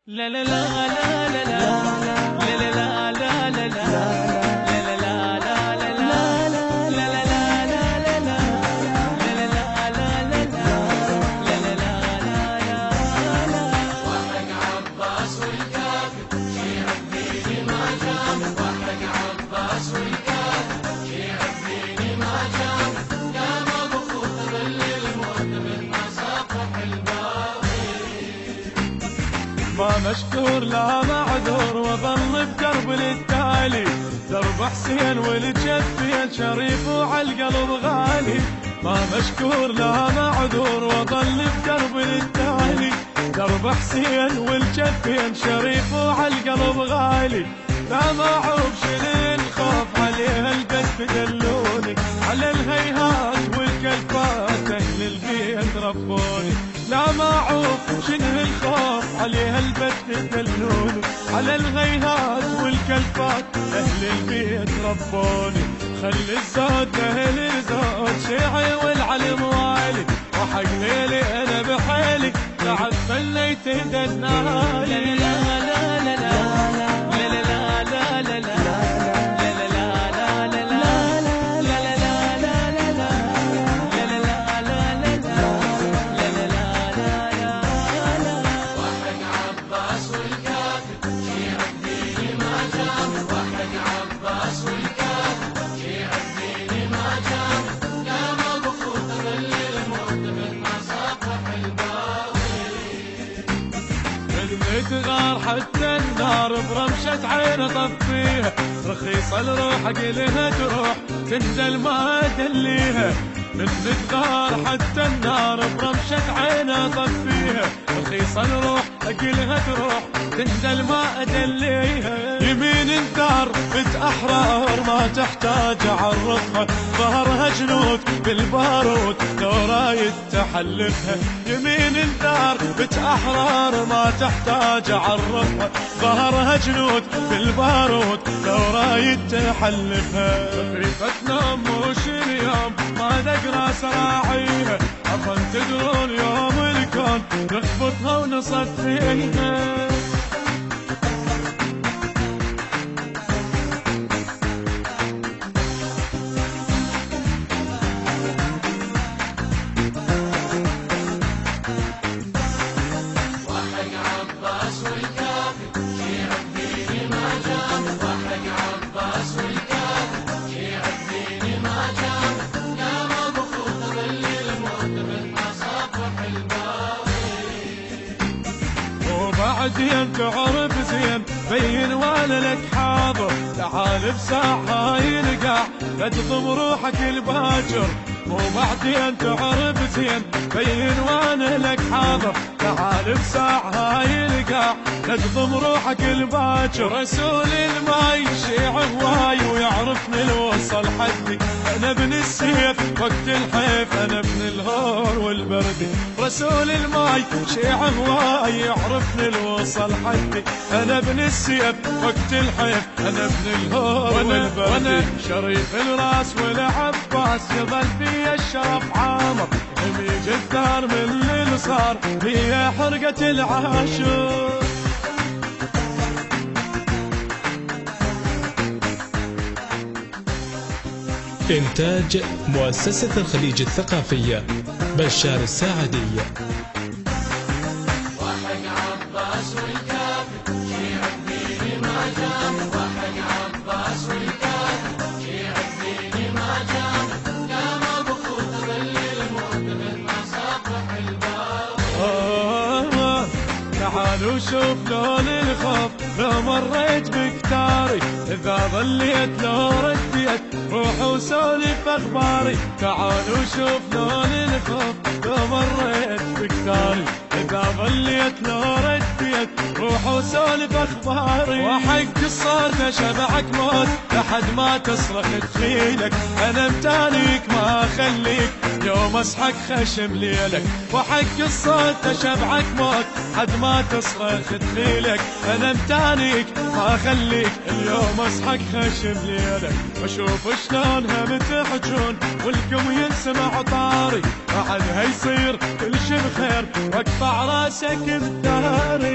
لا لا لا لا لا لا لا لا لا لا لا ما مشكور لا معذور وظل بدرب للتالي درب حسين والجفين شريف وعالقلب غالي. ما مشكور لا معذور وظل بدرب للتالي درب حسين والجفين شريف وعالقلب غالي. لا معوب شل الخوف عليه البس دلوني على الهيهات والكلفات اهل البيت ربوني. لا معوف شنه الخوف عليها البت دلوني على الغيهات والكلفات اهل البيت ربوني. خلي الزود اهل الزود شيعي والعلم والي وحق ليلي انا بحالي بعد فليت دنالي. لا لا لا لا لا لا لا لا لا تغار حتى النار برمشة عين طفيها رخيصة الروح قلها تروح تندل ما دليها. من تغار حتى النار برمشة عين طفيها رخيصة الروح قلها تروح تندل ما دليها. يمين الدار بنت احرار ما تحتاج اعرفها ظهرها جنود بالبارود لو رايد تحلفها. يمين الدار بنت احرار ما تحتاج اعرفها ظهرها جنود بالبارود لو رايد تحلفها. خفيفتنا مش اليوم ما دقرا سراعيها عفن تدرون يوم الكون نخبطها ونصفيها. بعدين تعرف زين بين وانا لك حاضر تعال بساعة هاي القاع لا تضم روحك الباجر. مو بعدين تعرف زين بين وانا لك حاضر تعال بساعة هاي القاع لا تضم روحك الباجر. رسول الماي شيع هواي ويعرفني الوصل حدي انا ابن السيف وقت الحيف انا ابن الهور والبردي. رسول الماي شيع هواي يعرفني الوصل حدي انا ابن السيف وقت الحيف انا ابن الهور والبردي. وانا شريف الراس والعباس يظل في الشرف عامر يميج الثار من اللي صار هي حرقة العاشور. إنتاج مؤسسة الخليج الثقافية بشار الساعدي. وحق عباس والكافر شيع الدين ما جام وحق عباس والكافر شيع الدين ما جام قام بخوت ظل الموت من مصافح الباب. تعالوا شوف لون الخوف لو مريت بكتاري إذا ظليت لو رديت روح وسولف أخباري. تعالوا شوف لون الخوف لو مريت بكتاري إذا ظليت لو رديت روح وسولف أخباري. وحق الصوت شبعك موت لحد ما تصرخ تخيلك أنا متانيك ما أخليك يوم أصحك خشم ليلك. وحق الصوت شبعك موت حد ما تصرخ تخيلك أنا متانيك ما أخليك اليوم أصحك خشم ليلك. واشوف شلونها متحجون والكم ينسمع طاري بعدها يصير كل شي بخير واقطع راسك بداري.